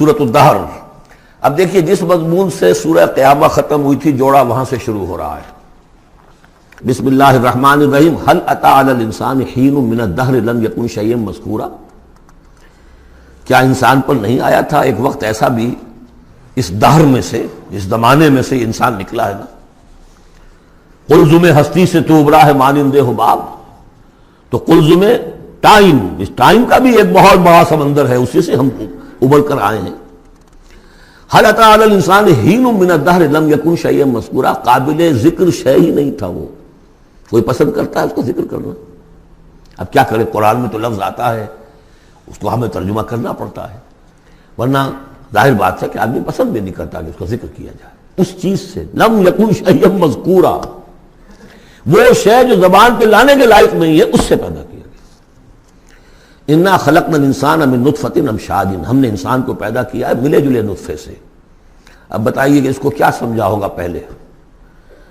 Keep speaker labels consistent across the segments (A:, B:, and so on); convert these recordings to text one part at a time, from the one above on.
A: سورۃ الدہر۔ اب دیکھیے جس مضمون سے سورہ قیامہ ختم ہوئی تھی جوڑا وہاں سے شروع ہو رہا ہے۔ بسم اللہ الرحمن الرحیم، هل اتى على الانسان حین من الدہر لم یکن شیئا مذکورا۔ کیا انسان پر نہیں آیا تھا ایک وقت ایسا بھی اس دہر میں سے، اس زمانے میں سے انسان نکلا ہے نا۔ قلزم ہستی سے تو ابھرا ہے مانند حباب، تو قلزم ٹائم، اس ٹائم کا بھی ایک بہت بڑا سمندر ہے، اسی سے ہم ابھر کر آئے ہیں۔ هل اتى على الانسان حین من الدہر لم یکن شیئا مذکورا، قابل ذکر شے ہی نہیں تھا وہ۔ کوئی پسند کرتا ہے اس کو ذکر کرنا؟ اب کیا کرے، قرآن میں تو لفظ آتا ہے، اس کو ہمیں ترجمہ کرنا پڑتا ہے، ورنہ ظاہر بات ہے کہ آدمی پسند بھی نہیں کرتا کہ اس کا ذکر کیا جائے۔ اس چیز سے لم یکن شیئا مذکورا، وہ شے جو زبان پہ لانے کے لائق نہیں ہے، اس سے پیدا کیا گیا۔ انا خلقنا الانسان من نطفۃ امشاج، ہم نے انسان کو پیدا کیا ہے ملے جلے نطفے سے۔ اب بتائیے کہ اس کو کیا سمجھا ہوگا پہلے،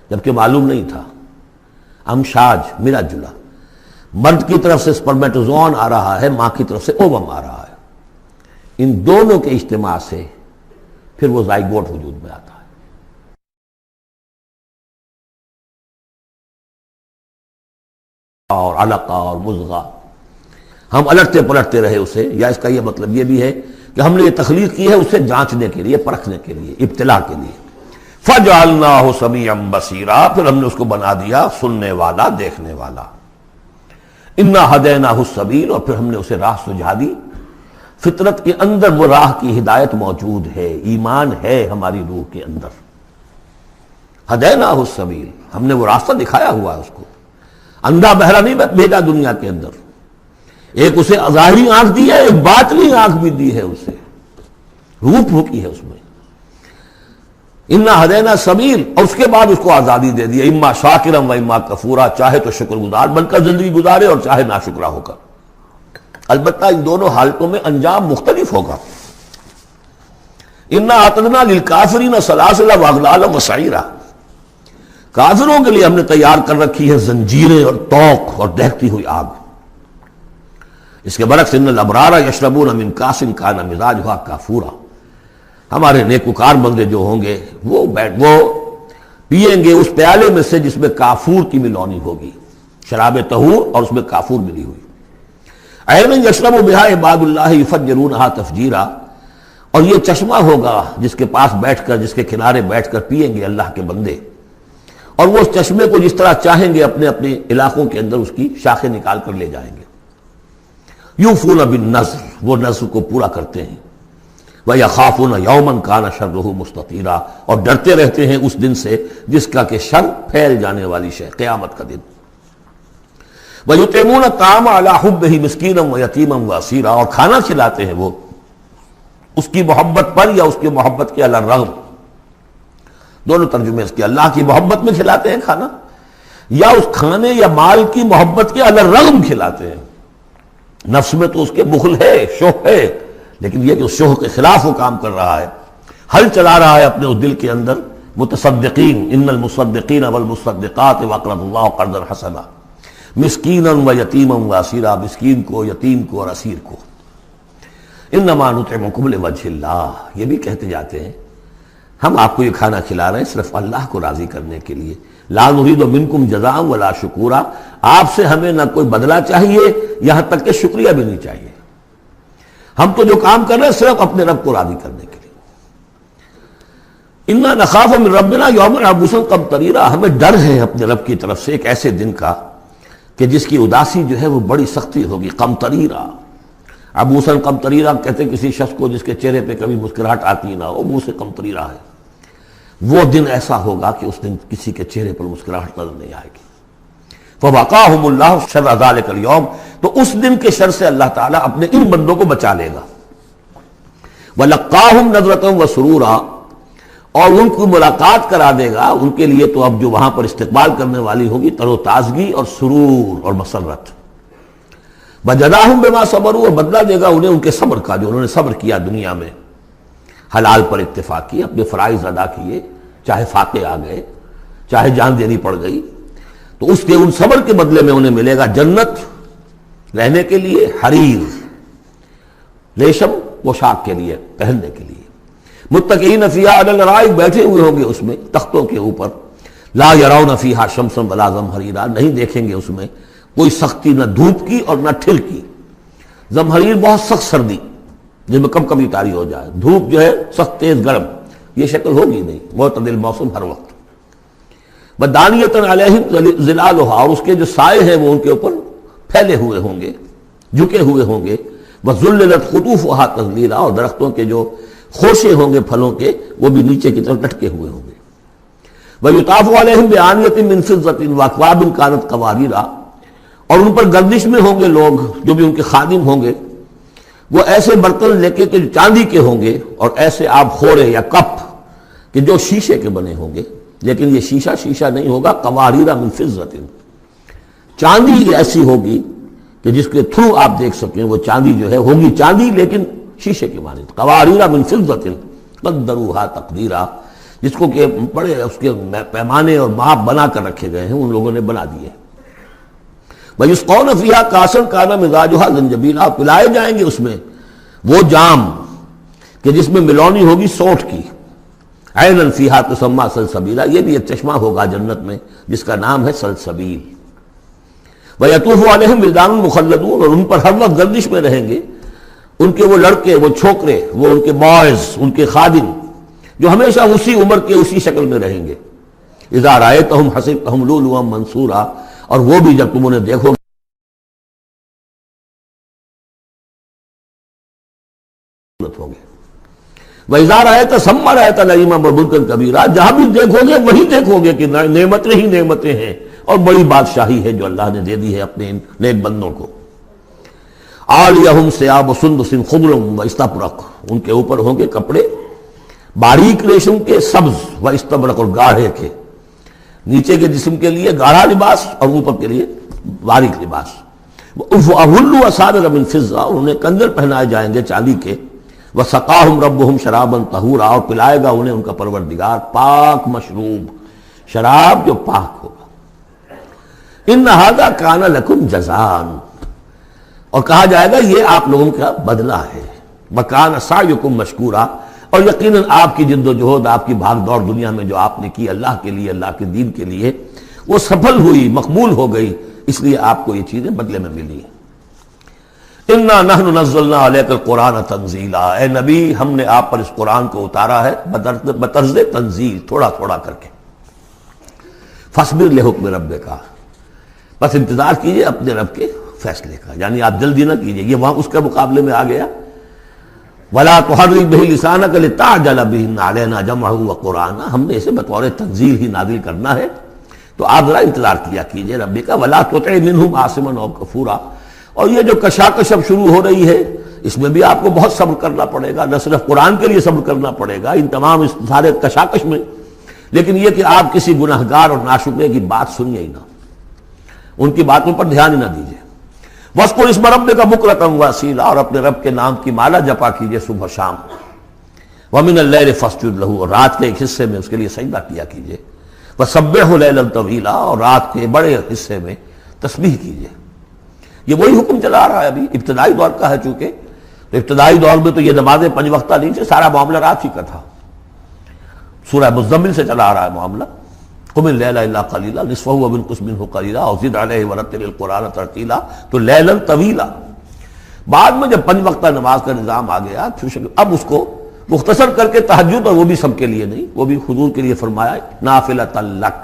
A: جبکہ معلوم نہیں تھا۔ امشاج ملا جلا، مرد کی طرف سے سپرمیٹوزون آ رہا ہے، ماں کی طرف سے اووم آ رہا ہے، ان دونوں کے اجتماع سے پھر وہ زائگوٹ وجود میں آتا ہے۔ اور علقہ اور مضغہ، ہم الٹتے پلٹتے رہے اسے، یا اس کا یہ مطلب یہ بھی ہے کہ ہم نے یہ تخلیق کی ہے اسے جانچنے کے لیے، پرکھنے کے لیے، ابتلا کے لیے۔ فَجَعَلْنَاهُ سَمِيعًا بَصِيرًا، پھر ہم نے اس کو بنا دیا سننے والا، دیکھنے والا۔ اِنَّا هَدَيْنَاهُ السَّبِيلَ، اور پھر ہم نے اسے راہ سجھا دی۔ فطرت کے اندر وہ راہ کی ہدایت موجود ہے، ایمان ہے ہماری روح کے اندر۔ هَدَيْنَاهُ السَّبِيلَ، ہم نے وہ راستہ دکھایا ہوا ہے اس کو، اندھا بہرا نہیں بھیجا دنیا کے اندر۔ ایک اسے ظاہری آنکھ دی ہے، ایک باطنی آنکھ بھی دی ہے اسے، روح پھونکی ہے اس میں۔ انا ہدینا سبیل، اور اس کے بعد اس کو آزادی دے دی، اما شاکرا و اما کفورا، چاہے تو شکر گزار بن کر زندگی گزارے اور چاہے ناشکرا ہو کر۔ البتہ ان دونوں حالتوں میں انجام مختلف ہوگا۔ انا اعتدنا للکافرین سلاسل واغلالا وسعیرا، کافروں کے لیے ہم نے تیار کر رکھی ہے زنجیریں اور طوق اور دہکتی ہوئی آگ۔ اس کے برعکس ان الابرار یشربون من کاس کان مزاجھا کافورا، ہمارے نیکوکار بندے جو ہوں گے وہ پئیں گے اس پیالے میں سے جس میں کافور کی ملونی ہوگی، شراب طہور اور اس میں کافور ملی ہوئی۔ عین یشرب بہا عباد اللہ یفجرونہا تفجیرا، اور یہ چشمہ ہوگا جس کے پاس بیٹھ کر، جس کے کنارے بیٹھ کر پئیں گے اللہ کے بندے، اور وہ اس چشمے کو جس طرح چاہیں گے اپنے اپنے علاقوں کے اندر اس کی شاخیں نکال کر لے جائیں گے۔ یوفون بالنذر، وہ نذر کو پورا کرتے ہیں۔ وَيَخَافُونَ يَوْمًا كَانَ شَرُّهُ مُسْتَطِيرًا، اور ڈرتے رہتے ہیں اس دن سے جس کا کہ شر پھیل جانے والی شے، قیامت کا دن۔ وَيُطْعِمُونَ الطَّعَامَ عَلَىٰ حُبِّهِ مِسْكِينًا وَيَتِيمًا وَأَسِيرًا، اور کھانا کھلاتے ہیں وہ اس کی محبت پر یا اس کی محبت کے علی الرغم، دونوں ترجمے اس کے، اللہ کی محبت میں کھلاتے ہیں کھانا، یا اس کھانے یا مال کی محبت کے علی الرغم کھلاتے ہیں۔ نفس میں تو اس کے بخل ہے، شوق ہے، لیکن یہ کہ اس شوق کے خلاف وہ کام کر رہا ہے، حل چلا رہا ہے اپنے اس دل کے اندر۔ متصدقین، ان المصدقین والمصدقات وقرضوا اللہ قرضا حسنا، مسکینا و یتیما و اسیرا، مسکین کو، یتیم کو اور اسیر کو۔ انما نطعمکم لوجہ اللہ، یہ بھی کہتے جاتے ہیں ہم آپ کو یہ کھانا کھلا رہے ہیں صرف اللہ کو راضی کرنے کے لیے۔ لا نرید منکم جزاء ولا شکورا، آپ سے ہمیں نہ کوئی بدلہ چاہیے، یہاں تک کہ شکریہ بھی نہیں چاہیے۔ ہم تو جو کام کر رہے ہیں صرف اپنے رب کو راضی کرنے کے لیے۔ انا نخاف من ربنا یوما عبوسا قمطریرا، ہمیں ڈر ہے اپنے رب کی طرف سے ایک ایسے دن کا کہ جس کی اداسی جو ہے وہ بڑی سختی ہوگی۔ قمطریرا، عبوسا قمطریرا کہتے ہیں کسی شخص کو جس کے چہرے پہ کبھی مسکراہٹ آتی نہ ہو، منہ سے قمطریرا ہے۔ وہ دن ایسا ہوگا کہ اس دن کسی کے چہرے پر مسکراہٹ نظر نہیں آئے گی۔ فَوَقَاهُمُ اللَّهُ شَرَّ ذَلِكَ الْيَوْمِ، تو اس دن کے شر سے اللہ تعالیٰ اپنے ان بندوں کو بچا لے گا۔ وَلَقَّاهُمْ نَضْرَةً وَسُرُورًا، اور ان کو ملاقات کرا دے گا، ان کے لیے تو اب جو وہاں پر استقبال کرنے والی ہوگی تر و تازگی اور سرور اور مسرت۔ وَجَزَاهُمْ بِمَا صَبَرُوا، اور بدلہ دے گا انہیں ان کے صبر کا، جو انہوں نے صبر کیا دنیا میں، حلال پر اکتفا کی، اپنے فرائض ادا کیے، چاہے فاقے آ گئے، چاہے جان دینی پڑ گئی، تو اس کے ان صبر کے بدلے میں انہیں ملے گا جنت رہنے کے لیے، حریر ریشم پوشاک کے لیے، پہننے کے لیے۔ متکئین فیہا علی الارائک، بیٹھے ہوئے ہوں گے اس میں تختوں کے اوپر۔ لا یرون فیہا شمسا ولا زمہریرا، نہیں دیکھیں گے اس میں کوئی سختی، نہ دھوپ کی اور نہ ٹھل کی۔ زمہریر بہت سخت سردی جس میں کب کبھی طاری ہو جائے، دھوپ جو ہے سخت تیز گرم، یہ شکل ہوگی نہیں، معتدل موسم ہر وقت۔ ودانیۃ علیہم ظلالھا، اور اس کے جو سائے ہیں وہ ان کے اوپر پھیلے ہوئے ہوں گے، جھکے ہوئے ہوں گے۔ وذللت قطوفھا تذلیلا، اور درختوں کے جو خوشے ہوں گے پھلوں کے وہ بھی نیچے کی طرف لٹکے ہوئے ہوں گے۔ ویطاف علیہم بآنیۃ من فضۃ واکواب کانت قواریرا، اور ان پر گردش میں ہوں گے لوگ جو بھی ان کے خادم ہوں گے، وہ ایسے برتن لے کے جو چاندی کے ہوں گے، اور ایسے آب خورے یا کپ کہ جو شیشے کے بنے ہوں گے، لیکن یہ شیشہ نہیں ہوگا، قواریرا من فضۃ، چاندی ایسی ہوگی کہ جس کے تھرو آپ دیکھ سکیں، وہ چاندی جو ہے ہوگی چاندی لیکن شیشے کے مانند۔ قواریرا من فضۃ قدروھا تقدیرا، جس کو کہ بڑے اس کے پیمانے اور ماپ بنا کر رکھے گئے ہیں، ان لوگوں نے بنا دیے۔ وَيُسْقَوْنَ فِيهَا كَأْسًا كَانَ مِزَاجُهَا زَنْجَبِيلًا، پلائے جائیں گے اس میں وہ جام کہ جس میں ملونی ہوگی سونٹھ کی۔ عَيْنًا فِيهَا تُسَمَّىٰ سَلْسَبِيلًا، یہ بھی ایک چشمہ ہوگا جنت میں جس کا نام ہے سلسبیل۔ وَيَطُوفُ عَلَيْهِمْ وِلْدَانٌ مُخَلَّدُونَ، اور ان پر ہر وقت گردش میں رہیں گے ان کے وہ لڑکے، وہ چھوکرے، وہ ان کے بوائز، ان کے خادم جو ہمیشہ اسی عمر کے اسی شکل میں رہیں گے۔ اذا رأيتهم حسبتهم لؤلؤا منثورا، اور وہ بھی جب تم انہیں دیکھو گے ہوں گے۔ وَإِذَا رَأَيْتَ ثَمَّ رَأَيْتَ نَعِيمًا وَمُلْكًا كَبِيرًا، جہاں بھی دیکھو گے وہی دیکھو گے کہ نعمتیں ہی نعمتیں ہیں اور بڑی بادشاہی ہے جو اللہ نے دے دی ہے اپنے ان نیک بندوں کو۔ عَالِيَهُمْ ثِيَابُ سُنْدُسٍ خُضْرٌ وَإِسْتَبْرَقٌ، ان کے اوپر ہوں گے کپڑے باریک ریشم کے، سبز و استبرق، اور گاڑھے کے، نیچے کے جسم کے لیے گاڑھا لباس اور اوپر کے لیے باریک لباس۔ وَأَحُلُّوا أَسَاوِرَ مِن فِضَّةٍ، انہیں کنجر پہنائے جائیں گے چاندی کے۔ وَسَقَاهُمْ رَبُّهُمْ شَرَابًا طَهُورًا، اور پلائے گا انہیں ان کا پروردگار پاک مشروب، شراب جو پاک ہوگا۔ إِنَّ هَذَا كَانَ لَكُمْ جَزَاءً، اور کہا جائے گا یہ آپ لوگوں کا بدلہ ہے۔ وَكَانَ سَعْيُكُمْ مَشْكُورًا، اور یقیناً آپ کی جد و جہد، آپ کی بھاگ دوڑ دنیا میں جو آپ نے کی اللہ کے لیے، اللہ کے دین کے لیے، وہ سفل ہوئی، مقبول ہو گئی، اس لیے آپ کو یہ چیزیں بدلے میں ملی۔ اِنَّا نَحْنُ نَزَّلْنَا عَلَيْكَ الْقُرْآنَ تَنزِيلًا، اے نبی ہم نے آپ پر اس قرآن کو اتارا ہے بطرز تنزیل، تھوڑا تھوڑا کر کے۔ فَاصْبِرْ لِحُكْمِ رَبِّكَ، بس انتظار کیجئے اپنے رب کے فیصلے کا، یعنی آپ جلدی نہ کیجئے، یہ وہاں اس کے مقابلے میں آ گیا۔ وَلَا تُحَرِّكْ بِهِ لِسَانَكَ لِتَعْجَلَ بِهِ إِنَّ عَلَيْنَا جَمْعَهُ وَقُرْآنَهُ، ہم نے اسے بطور تنزیل ہی نازل کرنا ہے، تو آپ ذرا انتظار کیا کیجئے ربی کا۔ وَلَا تُطِعْ مِنْهُمْ عَاصِمًا أَوْ كَفُورًا، اور یہ جو کشاکش اب شروع ہو رہی ہے اس میں بھی آپ کو بہت صبر کرنا پڑے گا، نہ صرف قرآن کے لیے صبر کرنا پڑے گا ان تمام اس سارے کشاکش میں، لیکن یہ کہ آپ کسی گناہگار اور ناشکرے کی بات سنیے ہی نہ، ان کی باتوں پر دھیان ہی نہ دیجیے۔ وَاذْكُرِ اسْمَ رَبِّكَ بُكْرَةً وَأَصِيلًا، اور اپنے رب کے نام کی مالا جپا کیجئے صبح شام۔ وَمِنَ اللَّيْلِ فَاسْجُدْ لَهُ، اور رات کے ایک حصے میں اس کے لیے سجدہ کیا کیجئے۔ وَسَبِّحْهُ لَيْلًا طَوِيلًا، اور رات کے بڑے حصے میں تسبیح کیجئے۔ یہ وہی حکم چلا رہا ہے، ابھی ابتدائی دور کا ہے چونکہ، تو ابتدائی دور میں تو یہ نمازیں 5 وقتہ نہیں تھے، سارا معاملہ رات ہی کا تھا۔ سورہ مزمل سے چلا آ رہا ہے معاملہ۔ قم اللیل الا قلیلا نصفہ وانقص منہ قلیلا او زد علیہ ورتل القرآن ترتیلا، تو لیلا طویلا۔ بعد میں جب 5 وقتہ نماز کا نظام آ گیا، اب اس کو مختصر کر کے تہجد، اور وہ بھی سب کے لیے نہیں، وہ بھی حضور کے لیے فرمایا نافلۃ لک،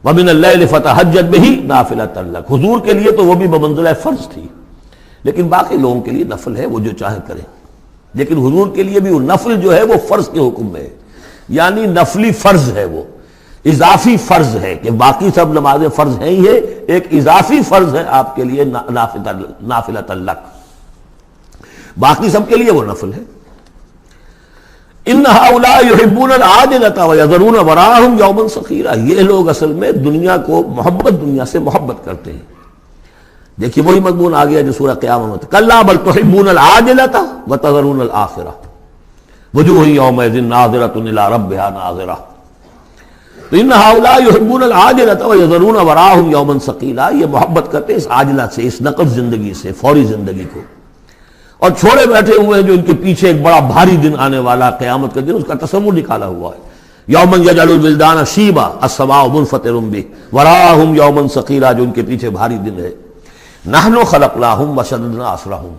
A: ومن اللیل فتہجد بہ نافلۃ لک، حضور کے لیے تو وہ بھی بمنزلہ فرض تھی، لیکن باقی لوگوں کے لیے نفل ہے، وہ جو چاہے کریں، لیکن حضور کے لیے بھی وہ نفل جو ہے وہ فرض کے حکم میں ہے، یعنی نفلی فرض ہے، وہ اضافی فرض ہے کہ باقی سب نمازیں فرض ہیں ہی ہے، ایک اضافی فرض ہے آپ کے لیے نافلۃ لک، باقی سب کے لیے وہ نفل ہے۔ ان هؤلاء يحبون العاجلة ويذرون وراءهم يوما ثقيلا، یہ لوگ اصل میں دنیا کو دنیا سے محبت کرتے ہیں۔ دیکھیے وہی مضمون آ گیا جو سورہ قیامہ میں، کلا بل تحبون العاجلة وتذرون الآخرة وجوہ یومئذ ناظرة إلى ربها ناظرة۔ تو ان هؤلاء يحبون العاجلة ويذرون وراءهم يوما ثقيلا، یہ محبت کرتے ہیں اس عاجلہ سے، اس نقد زندگی سے، فوری زندگی کو، اور چھوڑے بیٹھے ہوئے ہیں جو ان کے پیچھے ایک بڑا بھاری دن آنے والا قیامت کا دن، اس کا تصور نکالا ہوا ہے۔ یوما یجعل الولدان شیبا السماء منفطر به وراءهم یوما ثقیلا، جو ان کے پیچھے بھاری دن ہے۔ نحن خلقناهم وشددنا اسرهم،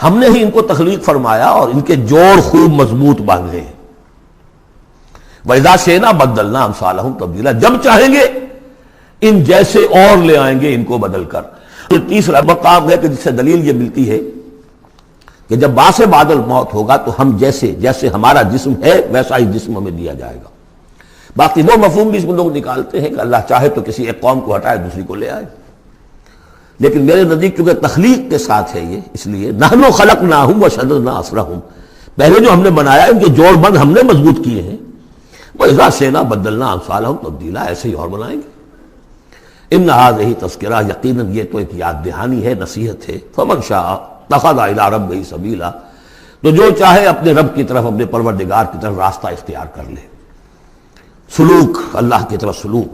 A: ہم نے ہی ان کو تخلیق فرمایا اور ان کے جوڑ خوب مضبوط باندھے ہیں۔ وَإِذَا شِئْنَا بَدَّلْنَا أَمْثَالَهُمْ تَبْدِيلًا، جب چاہیں گے ان جیسے اور لے آئیں گے ان کو بدل کر۔ یہ تیسرا مقام ہے کہ جس سے دلیل یہ ملتی ہے کہ جب باعث بعد الموت ہوگا تو ہم جیسے ہمارا جسم ہے ویسا ہی جسم ہمیں دیا جائے گا۔ باقی دو مفہوم بھی اس میں لوگ نکالتے ہیں کہ اللہ چاہے تو کسی ایک قوم کو ہٹائے دوسری کو لے آئے، لیکن میرے نزدیک کیونکہ تخلیق کے ساتھ ہے یہ، اس لیے نحن خلقناہم وشددنا اسرہم، پہلے جو ہم نے بنایا ان کے جوڑ بند ہم نے مضبوط کیے ہیں۔ وَإِذَا شِئْنَا بَدَّلْنَا أَمْثَالَهُمْ تَبْدِيلًا، ایسے ہی اور بنائیں گے۔ ان هذه تذکرہ، یقیناً یہ تو ایک یاد دہانی ہے، نصیحت ہے۔ فمن شاء اتخذ الى ربہ سبیلا، تو جو چاہے اپنے رب کی طرف، اپنے پروردگار کی طرف راستہ اختیار کر لے، سلوک اللہ کی طرف، سلوک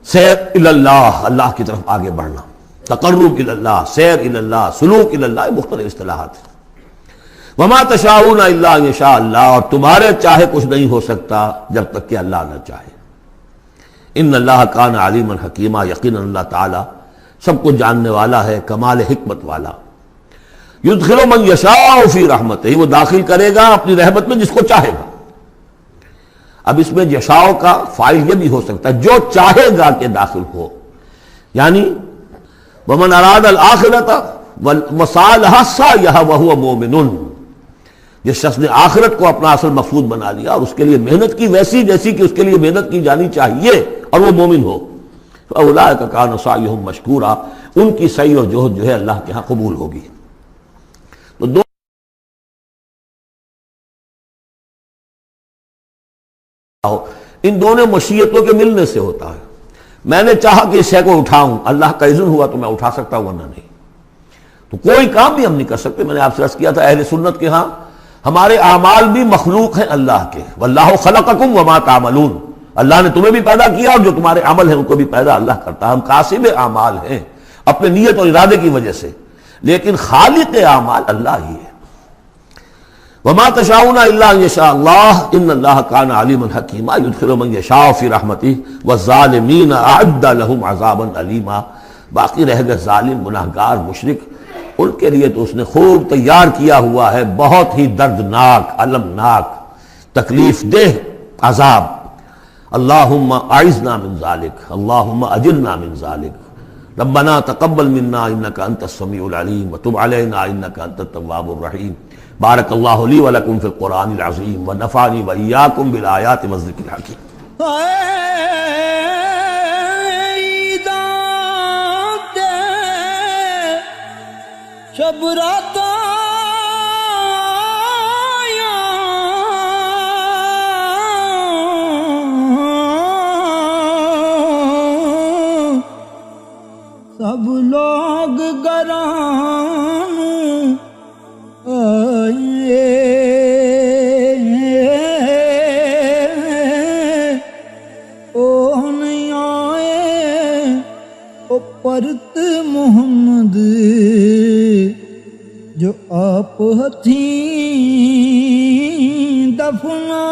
A: سیر الی اللہ، اللہ کی طرف آگے بڑھنا، تقرب الی اللہ، سیر الی اللہ، سلوک الی اللہ، مختلف اصطلاحات ہیں۔ وما تشاءون الا ان یشاء اللہ، اور تمہارے چاہے کچھ نہیں ہو سکتا جب تک کہ اللہ نہ چاہے۔ ان اللہ کان علیما حکیما، یقینا اللہ تعالی سب کو جاننے والا ہے، کمال حکمت والا۔ یدخل من یشاء فی رحمتہ، وہ داخل کرے گا اپنی رحمت میں جس کو چاہے گا۔ اب اس میں یشاء کا فاعل یہ بھی ہو سکتا ہے جو چاہے گا کہ داخل ہو، یعنی ومن اراد الآخرۃ وسعى لها سعیها وهو مؤمن، جس شخص نے آخرت کو اپنا اصل مقصود بنا لیا اور اس کے لیے محنت کی ویسی جیسی کہ اس کے لیے محنت کی جانی چاہیے اور وہ مومن ہو، فَأُولَٰئِكَ كَانَ سَعْيُهُمْ مَشْكُورًا، ان کی سعی اور جہد جو ہے اللہ کے ہاں قبول ہوگی۔ تو دو ان دونوں مشیتوں کے ملنے سے ہوتا ہے۔ میں نے چاہا کہ اس شے کو اٹھاؤں، اللہ کا اذن ہوا تو میں اٹھا سکتا ہوں، ورنہ نہیں۔ تو کوئی کام بھی ہم نہیں کر سکتے۔ میں نے آپ سے عرض کیا تھا اہل سنت کے ہاں ہمارے اعمال بھی مخلوق ہیں اللہ کے، واللہ خلقکم وما تعملون، اللہ نے تمہیں بھی پیدا کیا اور جو تمہارے عمل ہیں ان کو بھی پیدا اللہ کرتا ہے۔ ہم کاسب اعمال ہیں اپنے نیت اور ارادے کی وجہ سے، لیکن خالق اعمال اللہ ہی ہے۔ وما تشاؤون الا ان یشاء اللہ ان اللہ کان علیما حکیما یدخل من یشاء فی رحمتہ والظالمین اعد لهم عذابا علیما، باقی رہ گئے ظالم، گناہگار، مشرک، ان کے لیے تو اس نے خوب تیار کیا ہوا ہے بہت ہی دردناک، المناک، تکلیف دہ عذاب۔ اللہم اعذنا من ذالک، اللہم اجرنا من ذالک، ربنا تقبل منا انک انت السمیع العلیم وتب علینا انک انت التواب الرحیم۔ بارک اللہ لی ولکم فی القرآن العظیم ونفعنی وإیاکم بالآیات والذکر الحکیم۔
B: شب رات سب لوگ گران آئے، او نہیں آئے او پرت محمد جو آپ ہتھیں دفنا